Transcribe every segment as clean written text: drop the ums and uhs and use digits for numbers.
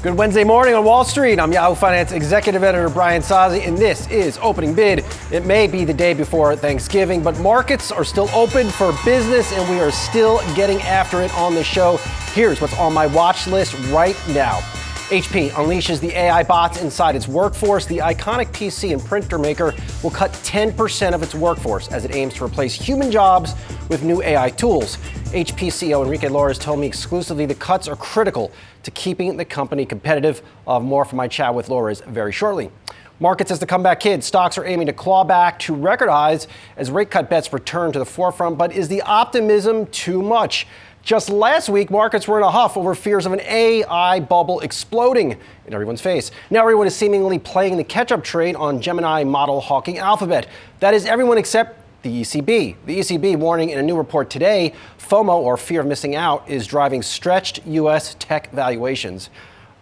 Good Wednesday morning on Wall Street. I'm Yahoo Finance Executive Editor Brian Sozzi, and this is Opening Bid. It may be the day before Thanksgiving, but markets are still open for business, and we are still getting after it on the show. Here's what's on my watch list right now. HP unleashes the AI bots inside its workforce. The iconic PC and printer maker will cut 10% of its workforce as it aims to replace human jobs with new AI tools. HP CEO Enrique Lores told me exclusively the cuts are critical to keeping the company competitive. I'll have more from my chat with Lores very shortly. Markets as the comeback kid. Stocks are aiming to claw back to record highs as rate cut bets return to the forefront. But is the optimism too much? Just last week, markets were in a huff over fears of an AI bubble exploding in everyone's face. Now everyone is seemingly playing the catch-up trade on Gemini model hawking Alphabet. That is everyone except the ECB. The ECB warning in a new report today, FOMO, or fear of missing out, is driving stretched U.S. tech valuations.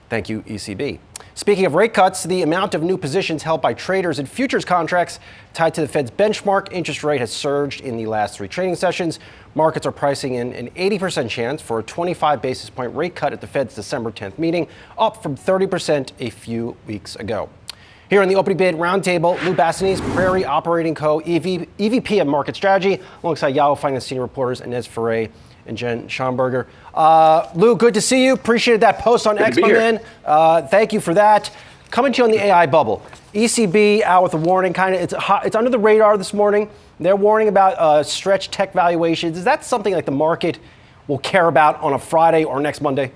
Thank you, ECB. Speaking of rate cuts, the amount of new positions held by traders in futures contracts tied to the Fed's benchmark interest rate has surged in the last three trading sessions. Markets are pricing in an 80% chance for a 25 basis point rate cut at the Fed's December 10th meeting, up from 30% a few weeks ago. Here in the opening bid roundtable, Lou Basenese, Prairie Operating Co, EVP of Market Strategy, alongside Yahoo Finance senior reporters Inez Ferre and Jen Schonberger. Lou, good to see you. Appreciated that post on X, my man. Thank you for that. Coming to you on the AI bubble. ECB out with a warning, it's under the radar this morning. They're warning about stretched tech valuations. Is that something like the market will care about on a Friday or next Monday?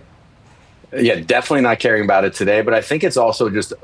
Yeah, definitely not caring about it today, but I think it's also just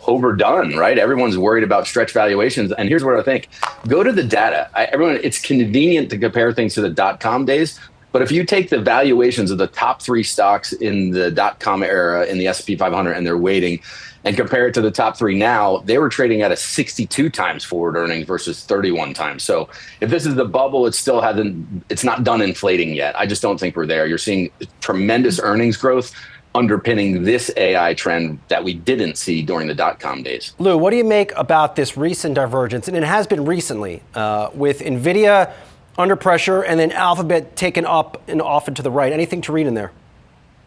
overdone, right? Everyone's worried about stretch valuations. And here's what I think. Go to the data. It's convenient to compare things to the dot-com days, but if you take the valuations of the top three stocks in the dot-com era in the S&P 500 and they're weighting and compare it to the top three now, they were trading at a 62 times forward earnings versus 31 times. So if this is the bubble, it's not done inflating yet. I just don't think we're there. You're seeing tremendous earnings growth underpinning this AI trend that we didn't see during the dot-com days. Lou, what do you make about this recent divergence? And it has been recently with NVIDIA under pressure and then Alphabet taken up and off and to the right. Anything to read in there?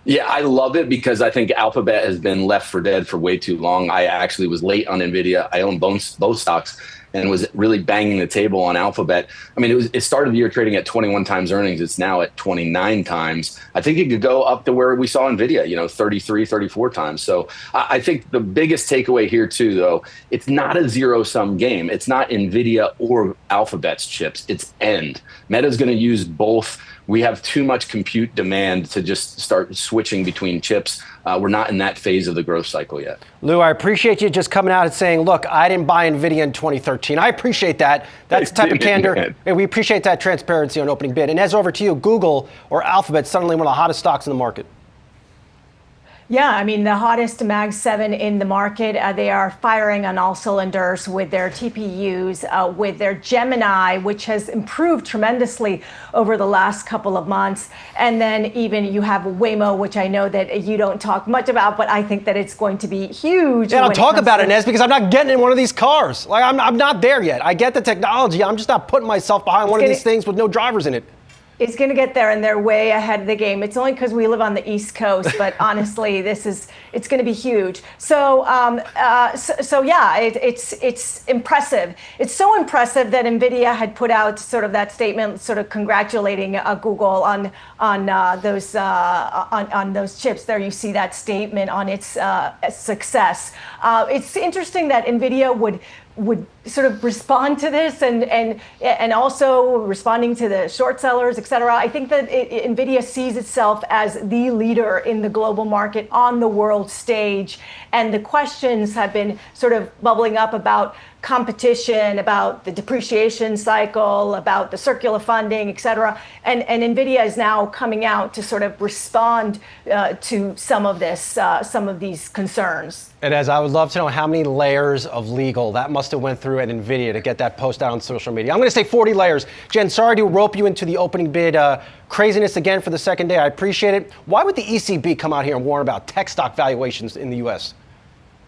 Yeah, I love it because I think Alphabet has been left for dead for way too long. I actually was late on NVIDIA. I own both stocks and was really banging the table on Alphabet. I mean, it started the year trading at 21 times earnings. It's now at 29 times. I think it could go up to where we saw NVIDIA, 33, 34 times. So I think the biggest takeaway here too, though, it's not a zero-sum game. It's not NVIDIA or Alphabet's chips. It's end. Meta's going to use both. We have too much compute demand to just start switching between chips. We're not in that phase of the growth cycle yet. Lou, I appreciate you just coming out and saying, look, I didn't buy NVIDIA in 2013. I appreciate that. That's the type of candor. And we appreciate that transparency on opening bid. And as over to you, Google or Alphabet, suddenly one of the hottest stocks in the market. Yeah, I mean, the hottest Mag 7 in the market. They are firing on all cylinders with their TPUs, with their Gemini, which has improved tremendously over the last couple of months. And then even you have Waymo, which I know that you don't talk much about, but I think that it's going to be huge. Yeah, I'll talk about it, Inez, because I'm not getting in one of these cars. Like, I'm not there yet. I get the technology. I'm just not putting myself behind one of these things with no drivers in it. It's going to get there, and they're way ahead of the game. It's only because we live on the East Coast, but honestly, it's going to be huge. So yeah, it's impressive. It's so impressive that NVIDIA had put out sort of that statement, sort of congratulating Google on those chips. There, you see that statement on its success. It's interesting that NVIDIA would sort of respond to this and also responding to the short sellers, et cetera. I think that NVIDIA sees itself as the leader in the global market on the world stage. And the questions have been sort of bubbling up about competition, about the depreciation cycle, about the circular funding, et cetera. And NVIDIA is now coming out to sort of respond to some of these concerns. And as I would love to know how many layers of legal that must have went through at NVIDIA to get that post out on social media. I'm going to say 40 layers. Jen, sorry to rope you into the opening bid craziness again for the second day. I appreciate it. Why would the ECB come out here and warn about tech stock valuations in the U.S.?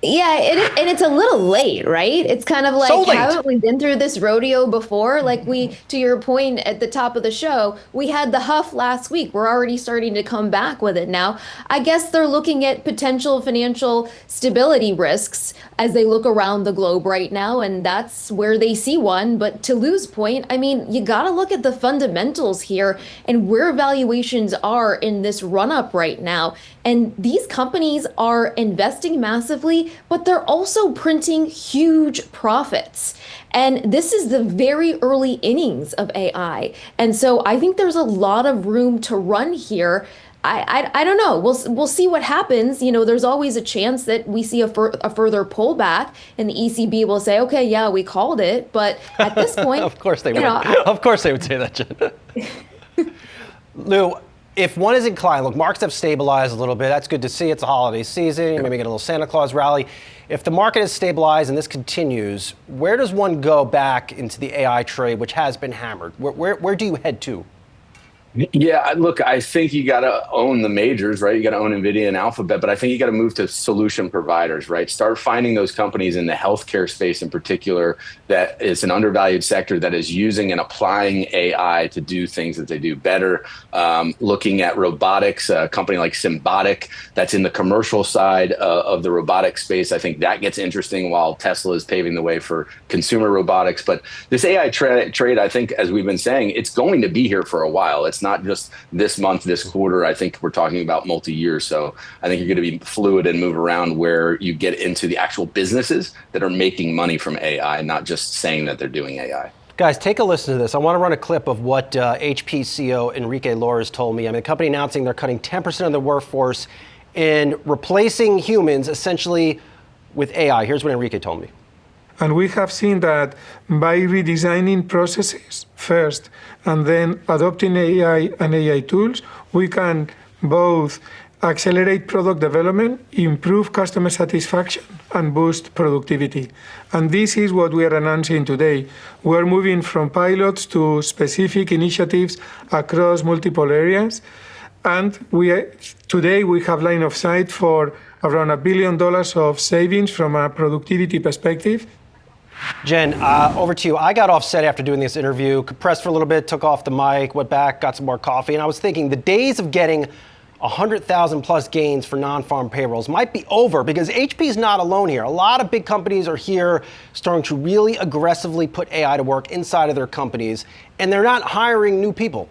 Yeah, and it's a little late, right? It's kind of like, So late. haven't we been through this rodeo before? Like to your point at the top of the show, we had the huff last week. We're already starting to come back with it now. I guess they're looking at potential financial stability risks as they look around the globe right now, and that's where they see one. But to Lou's point, I mean, you got to look at the fundamentals here and where valuations are in this run-up right now. And these companies are investing massively, but they're also printing huge profits. And this is the very early innings of AI. And so I think there's a lot of room to run here. I don't know. We'll see what happens. You know, there's always a chance that we see a further pullback, and the ECB will say, "Okay, yeah, we called it." But at this point, of course they would. Of course they would say that, Jen. Lou, if one is inclined, look, markets have stabilized a little bit. That's good to see. It's a holiday season. Maybe get a little Santa Claus rally. If the market is stabilized and this continues, where does one go back into the AI trade, which has been hammered? Where do you head to? Yeah, look, I think you got to own the majors, right? You got to own NVIDIA and Alphabet, but I think you got to move to solution providers, right? Start finding those companies in the healthcare space in particular that is an undervalued sector that is using and applying AI to do things that they do better. Looking at robotics, a company like Symbotic that's in the commercial side of the robotic space. I think that gets interesting while Tesla is paving the way for consumer robotics. But this AI trade, I think, as we've been saying, it's going to be here for a while. It's not just this month, this quarter. I think we're talking about multi-years. So I think you're going to be fluid and move around where you get into the actual businesses that are making money from AI, not just saying that they're doing AI. Guys, take a listen to this. I want to run a clip of what HP CEO Enrique Lores told me. I mean, the company announcing they're cutting 10% of the workforce and replacing humans essentially with AI. Here's what Enrique told me. And we have seen that by redesigning processes first and then adopting AI and AI tools, we can both accelerate product development, improve customer satisfaction, and boost productivity. And this is what we are announcing today. We're moving from pilots to specific initiatives across multiple areas. And today we have line of sight for around $1 billion of savings from a productivity perspective. Jen, over to you. I got off set after doing this interview, compressed for a little bit, took off the mic, went back, got some more coffee, and I was thinking the days of getting 100,000 plus gains for non-farm payrolls might be over because HP is not alone here. A lot of big companies are here starting to really aggressively put AI to work inside of their companies, and they're not hiring new people.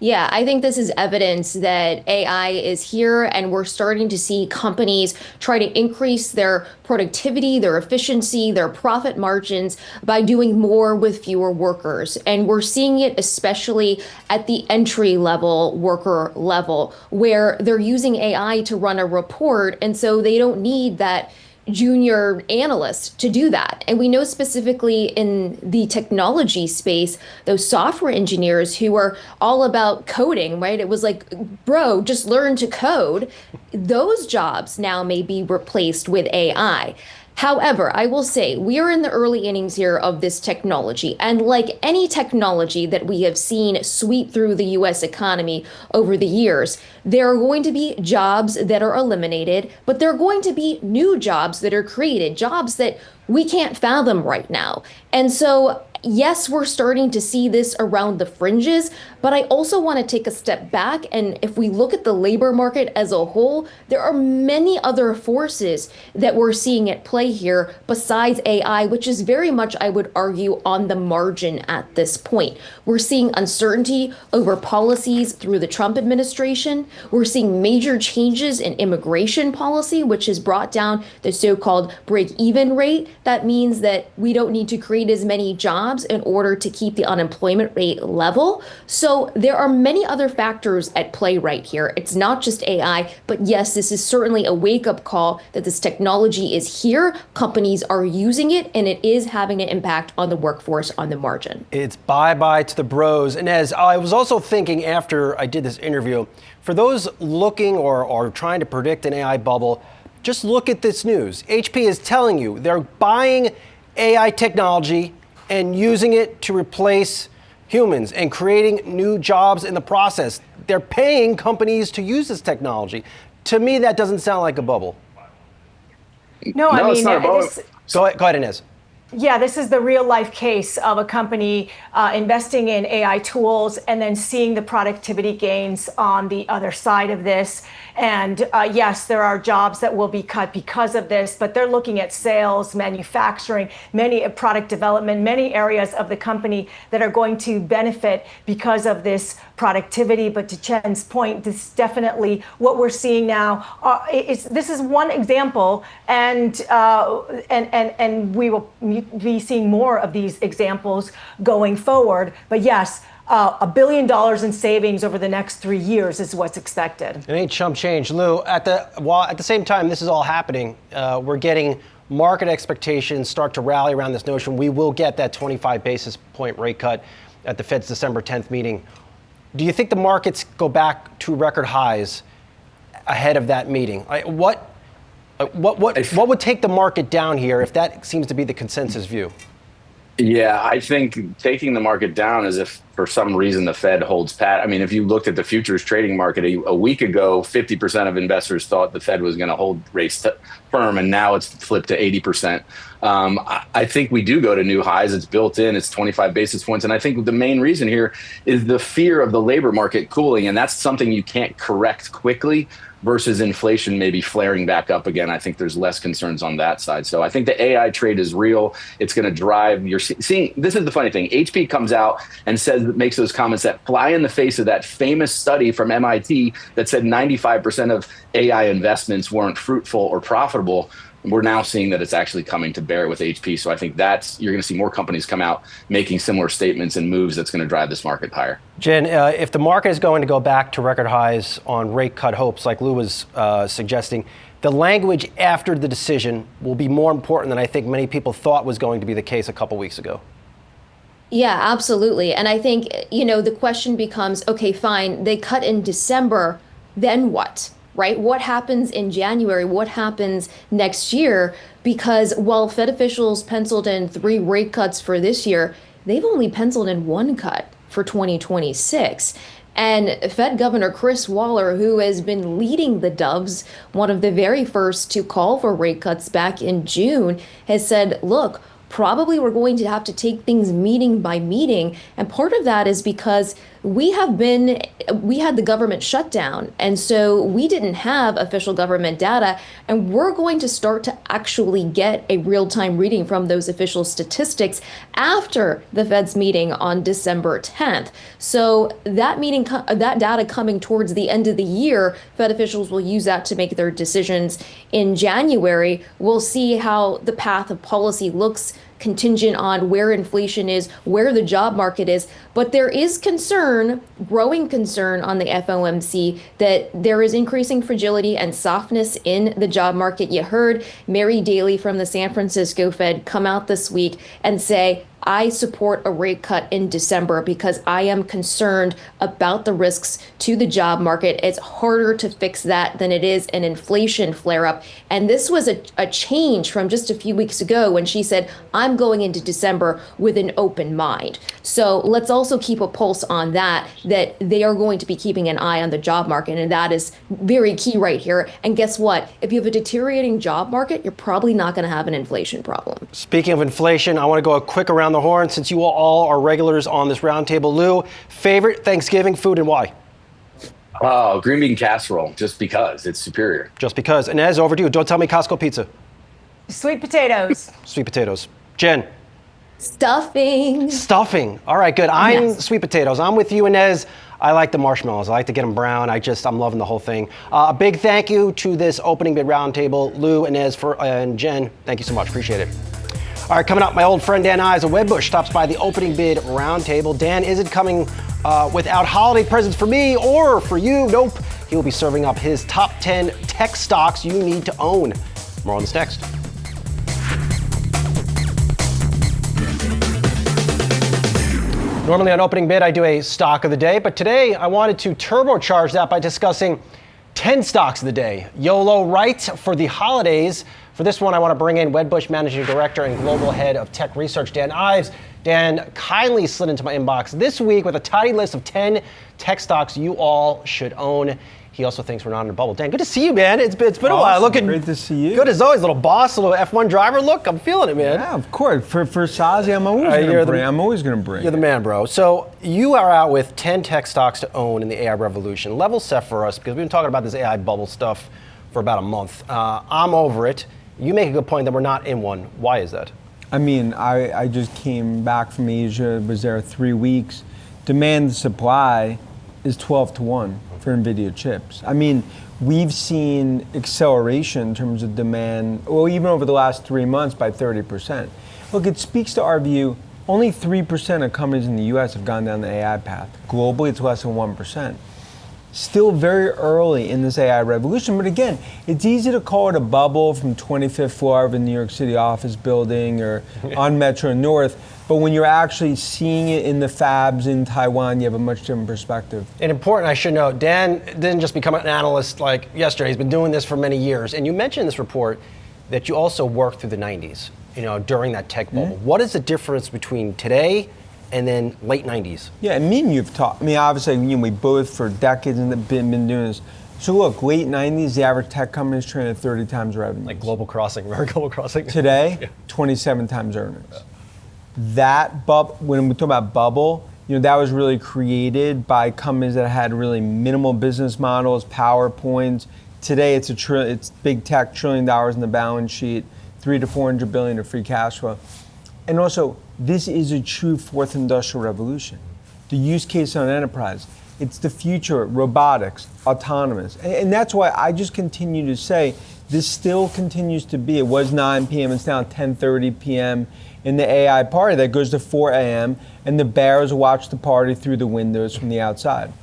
Yeah, I think this is evidence that AI is here, and we're starting to see companies try to increase their productivity, their efficiency, their profit margins by doing more with fewer workers. And we're seeing it especially at the entry level worker level, where they're using AI to run a report, and so they don't need that junior analyst to do that. And we know specifically in the technology space, those software engineers who are all about coding, right? It was like, bro, just learn to code. Those jobs now may be replaced with AI. However, I will say we are in the early innings here of this technology. And like any technology that we have seen sweep through the US economy over the years, there are going to be jobs that are eliminated, but there are going to be new jobs that are created, jobs that we can't fathom right now. And so yes, we're starting to see this around the fringes, but I also want to take a step back. And if we look at the labor market as a whole, there are many other forces that we're seeing at play here besides AI, which is very much, I would argue, on the margin at this point. We're seeing uncertainty over policies through the Trump administration. We're seeing major changes in immigration policy, which has brought down the so-called break-even rate. That means that we don't need to create as many jobs in order to keep the unemployment rate level. So there are many other factors at play right here. It's not just AI, but yes, this is certainly a wake-up call that this technology is here, companies are using it, and it is having an impact on the workforce on the margin. It's bye-bye to the bros. And as I was also thinking after I did this interview, for those looking or trying to predict an AI bubble, just look at this news. HP is telling you they're buying AI technology and using it to replace humans and creating new jobs in the process. They're paying companies to use this technology. To me, that doesn't sound like a bubble. No, I mean, it's not about. Go ahead, Inez. Yeah, this is the real life case of a company investing in AI tools and then seeing the productivity gains on the other side of this. And yes, there are jobs that will be cut because of this, but they're looking at sales, manufacturing, many product development, many areas of the company that are going to benefit because of this productivity. But to Chen's point, this is definitely what we're seeing now. This is one example, and we will be seeing more of these examples going forward. But yes, $1 billion in savings over the next 3 years is what's expected. It ain't chump change. Lou, at the same time this is all happening, we're getting market expectations start to rally around this notion we will get that 25 basis point rate cut at the Fed's December 10th meeting. Do you think the markets go back to record highs ahead of that meeting? What would take the market down here if that seems to be the consensus view? Yeah, I think taking the market down is if for some reason the Fed holds pat. I mean, if you looked at the futures trading market a week ago, 50% of investors thought the Fed was going to hold rates firm, and now it's flipped to 80%. I think we do go to new highs. It's built in. It's 25 basis points. And I think the main reason here is the fear of the labor market cooling, and that's something you can't correct quickly versus inflation maybe flaring back up again. I think there's less concerns on that side. So I think the AI trade is real. It's going to drive. You're seeing, this is the funny thing. HP comes out and makes those comments that fly in the face of that famous study from MIT that said 95% of AI investments weren't fruitful or profitable. We're now seeing that it's actually coming to bear with HP. So I think you're going to see more companies come out making similar statements and moves that's going to drive this market higher. Jen, if the market is going to go back to record highs on rate cut hopes, like Lou was suggesting, the language after the decision will be more important than I think many people thought was going to be the case a couple weeks ago. Yeah, absolutely. And I think, the question becomes, okay, fine, they cut in December, then what? Right? What happens in January? What happens next year? Because while Fed officials penciled in 3 rate cuts for this year, they've only penciled in 1 cut for 2026. And Fed Governor Chris Waller, who has been leading the Doves, one of the very first to call for rate cuts back in June, has said, look, probably we're going to have to take things meeting by meeting. And part of that is because we had the government shutdown. And so we didn't have official government data. And we're going to start to actually get a real-time reading from those official statistics after the Fed's meeting on December 10th. So that data coming towards the end of the year, Fed officials will use that to make their decisions in January. We'll see how the path of policy looks, contingent on where inflation is, where the job market is. But there is growing concern on the FOMC that there is increasing fragility and softness in the job market. You heard Mary Daly from the San Francisco Fed come out this week and say, I support a rate cut in December because I am concerned about the risks to the job market. It's harder to fix that than it is an inflation flare-up. And this was a change from just a few weeks ago when she said, I'm going into December with an open mind. So let's also keep a pulse on that they are going to be keeping an eye on the job market. And that is very key right here. And guess what? If you have a deteriorating job market, you're probably not going to have an inflation problem. Speaking of inflation, I want to go a quick around the horn since you all are regulars on this roundtable. Lou, favorite Thanksgiving food and why? Oh, green bean casserole, just because it's superior. Just because. Inez, over to you. Don't tell me Costco pizza. Sweet potatoes. Sweet potatoes. Jen? Stuffing. All right, good. I'm Yes. sweet potatoes. I'm with you, Inez. I like the marshmallows. I like to get them brown. I'm loving the whole thing. A big thank you to this opening bid roundtable. Lou, Inez, and Jen, thank you so much. Appreciate it. All right, coming up, my old friend Dan Ives of Wedbush stops by the opening bid roundtable. Dan isn't coming without holiday presents for me or for you. Nope. He will be serving up his top 10 tech stocks you need to own. More on this next. Normally on opening bid, I do a stock of the day, but today I wanted to turbocharge that by discussing 10 stocks of the day. YOLO right for the holidays. For For this one, I want to bring in Wedbush Managing Director and Global Head of Tech Research, Dan Ives. Dan kindly slid into my inbox this week with a tidy list of 10 tech stocks you all should own. He also thinks we're not in a bubble. Dan, good to see you, man. It's been a while. Looking great to see you. Good as always, little boss, little F1 driver look. I'm feeling it, man. Yeah, of course. For Sozzi, I'm always going to bring. You're the man, bro. So you are out with 10 tech stocks to own in the AI revolution. Level set for us, because we've been talking about this AI bubble stuff for about a month. I'm over it. You make a good point that we're not in one. Why is that? I mean, I just came back from Asia, was there 3 weeks. Demand to supply is 12 to 1 for NVIDIA chips. I mean, we've seen acceleration in terms of demand, well, even over the last 3 months by 30%. Look, it speaks to our view, only 3% of companies in the US have gone down the AI path. Globally, it's less than 1%. Still very early in this AI revolution, but again, it's easy to call it a bubble from 25th floor of a New York City office building or on Metro North, but when you're actually seeing it in the fabs in Taiwan, you have a much different perspective. And important, I should note, Dan didn't just become an analyst like yesterday. He's been doing this for many years. And you mentioned in this report that you also worked through the 90s, during that tech bubble. What is the difference between today and then late 90s? Yeah, you've talked. I mean, obviously, we both for decades have been doing this. So look, late 90s, the average tech company is trading at 30 times revenue. Like Global Crossing, remember Global Crossing? Today, 27 times earnings. Yeah. That bubble, when we talk about bubble, that was really created by companies that had really minimal business models, PowerPoints. Today, it's big tech, $1 trillion in the balance sheet, $300 to $400 billion of free cash flow. And also, this is a true fourth industrial revolution. The use case on enterprise, it's the future, robotics, autonomous. And that's why I just continue to say this still continues to be, it was 9 p.m., it's now 10:30 p.m. in the AI party that goes to 4 a.m. and the bears watch the party through the windows from the outside.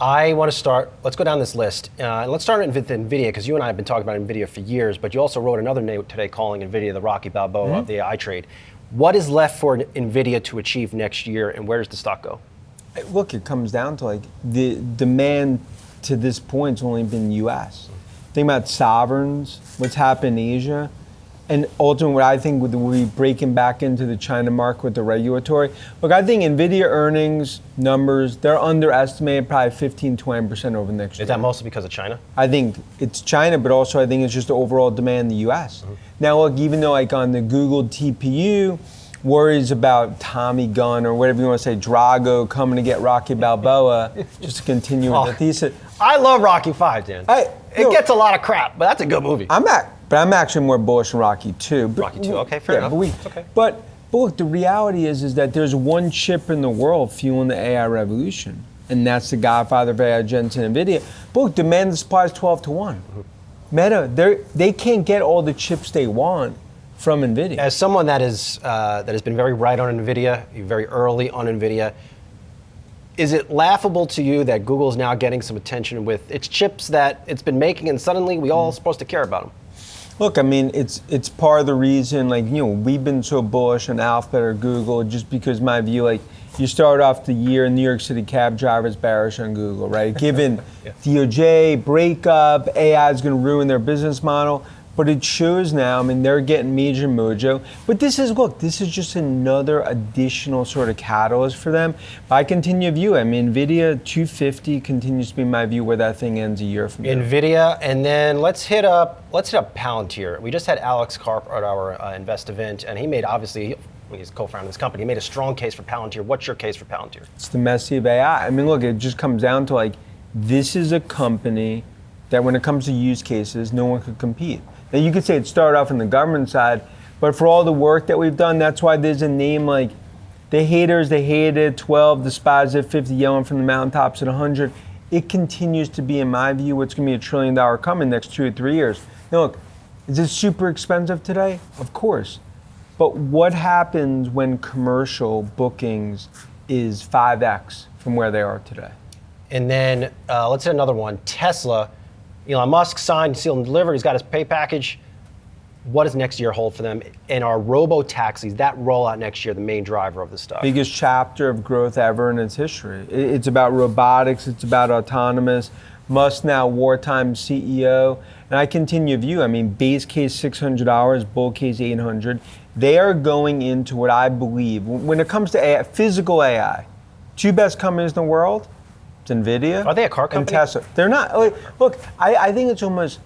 I want to start, let's go down this list. Let's start with NVIDIA, because you and I have been talking about NVIDIA for years, but you also wrote another note today calling NVIDIA the Rocky Balboa of the AI trade. What is left for NVIDIA to achieve next year, and where does the stock go? Look, it comes down to the demand to this point has only been U.S. Think about sovereigns, what's happened in Asia, and ultimately what I think we'll be breaking back into the China market with the regulatory. Look, I think NVIDIA earnings numbers, they're underestimated probably 15-20% over the next year. Is that mostly because of China? I think it's China, but also I think it's just the overall demand in the U.S. Now, look, even though on the Google TPU, worries about Tommy Gunn or whatever you want to say, Drago coming to get Rocky Balboa, just to continue with the thesis. I love Rocky V, Dan. It gets a lot of crap, but that's a good movie. I'm actually more bullish on Rocky 2. Rocky 2, okay, fair enough. But look, the reality is that there's one chip in the world fueling the AI revolution, and that's the godfather of AI, Jensen, NVIDIA. But look, demand and supply is 12 to 1. Meta, they can't get all the chips they want from NVIDIA. As someone that has been very right on NVIDIA, very early on NVIDIA, is it laughable to you that Google is now getting some attention with its chips that it's been making, and suddenly we all are supposed to care about them? Look, I mean, it's part of the reason, we've been so bullish on Alphabet or Google just because my view, you start off the year, New York City cab drivers bearish on Google, right? Given DOJ, breakup, AI is going to ruin their business model. But it shows now, they're getting major mojo. But this is just another additional sort of catalyst for them. But I continue to view, NVIDIA 250 continues to be my view where that thing ends a year from now. NVIDIA, and then let's hit up Palantir. We just had Alex Karp at our Invest event, and he made, obviously, he's co-founder of this company, he made a strong case for Palantir. What's your case for Palantir? It's the Messi of AI. Look, it just comes down to this is a company that when it comes to use cases, no one could compete. Now you could say it started off on the government side, but for all the work that we've done, that's why there's a name like the haters, they hated it, 12, despise it, 50, yelling from the mountaintops at 100. It continues to be, in my view, what's going to be $1 trillion company in the next 2 or 3 years. Now look, is it super expensive today? Of course. But what happens when commercial bookings is 5x from where they are today? And then let's hit another one. Tesla. Elon Musk signed, sealed, and delivered. He's got his pay package. What does next year hold for them? And are robo-taxis, that rollout next year, the main driver of the stock? Biggest chapter of growth ever in its history. It's about robotics. It's about autonomous. Musk now wartime CEO. And I continue to view, I mean, base case $600, bull case 800. They are going into what I believe, when it comes to AI, physical AI, two best companies in the world, it's NVIDIA. Are they a car company? And Tesla. They're not. Look, I think it's almost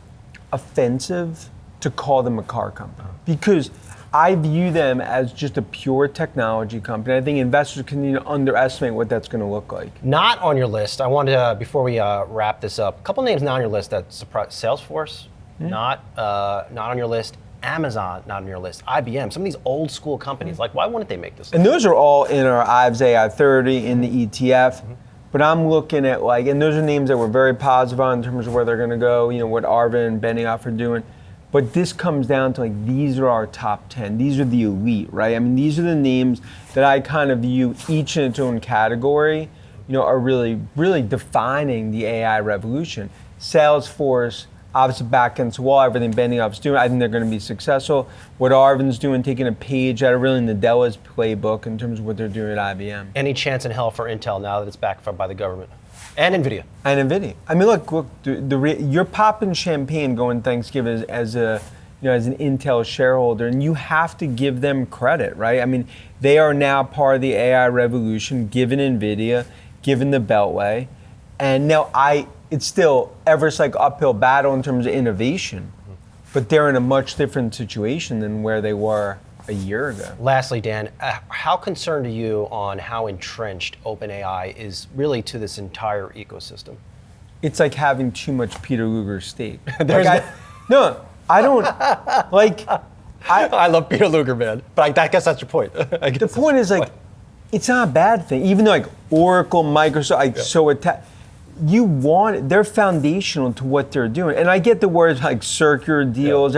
offensive to call them a car company because I view them as just a pure technology company. I think investors continue to underestimate what that's going to look like. Not on your list. I wanted to, before we wrap this up, a couple names not on your list that surprised. Salesforce, not on your list. Amazon, not on your list. IBM, some of these old school companies. Like, why wouldn't they make this list? And those are all in our Ives AI 30 in the ETF. But I'm looking at and those are names that we're very positive on in terms of where they're going to go. You know what Arvind and Benioff are doing. But this comes down to these are our top 10. These are the elite, right? I mean, these are the names that I kind of view each in its own category, are really, really defining the AI revolution. Salesforce, obviously back against the wall, everything Benioff's doing, I think they're going to be successful. What Arvind's doing, taking a page out of really Nadella's playbook in terms of what they're doing at IBM. Any chance in hell for Intel now that it's backed up by the government? And NVIDIA. And NVIDIA. I mean, look, you're popping champagne going Thanksgiving as an Intel shareholder, and you have to give them credit, right? I mean, they are now part of the AI revolution, given NVIDIA, given the Beltway, and now it's still ever uphill battle in terms of innovation, but they're in a much different situation than where they were a year ago. Lastly, Dan, how concerned are you on how entrenched OpenAI is really to this entire ecosystem? It's like having too much Peter Luger steak. I love Peter Luger, man, but I guess that's your point. The point is it's not a bad thing. Even though Oracle, Microsoft, you want they're foundational to what they're doing. And I get the words circular deals.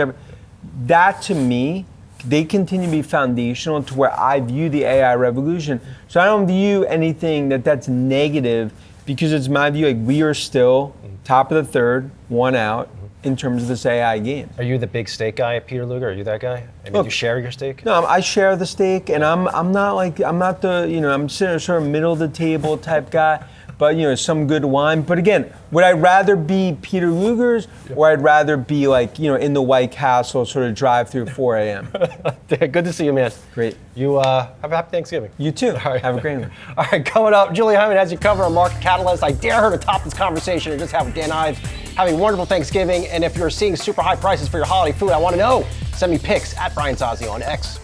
That to me, they continue to be foundational to where I view the AI revolution. So I don't view anything that's negative because it's my view we are still top of the third, one out in terms of this AI game. Are you the big steak guy at Peter Luger? Are you that guy? I mean, do you share your steak? No, I share the steak, and I'm not I'm sort of middle of the table type guy. But some good wine. But again, would I rather be Peter Luger's, or I'd rather be in the White Castle, sort of drive through 4 a.m. Good to see you, man. Great. You have a happy Thanksgiving. You too. All right. Have a great one. All right, coming up, Julie Hyman has you cover on Market Catalyst. I dare her to top this conversation and just have with Dan Ives. Having a wonderful Thanksgiving, and if you're seeing super high prices for your holiday food, I want to know. Send me pics at Brian Sozzi on X.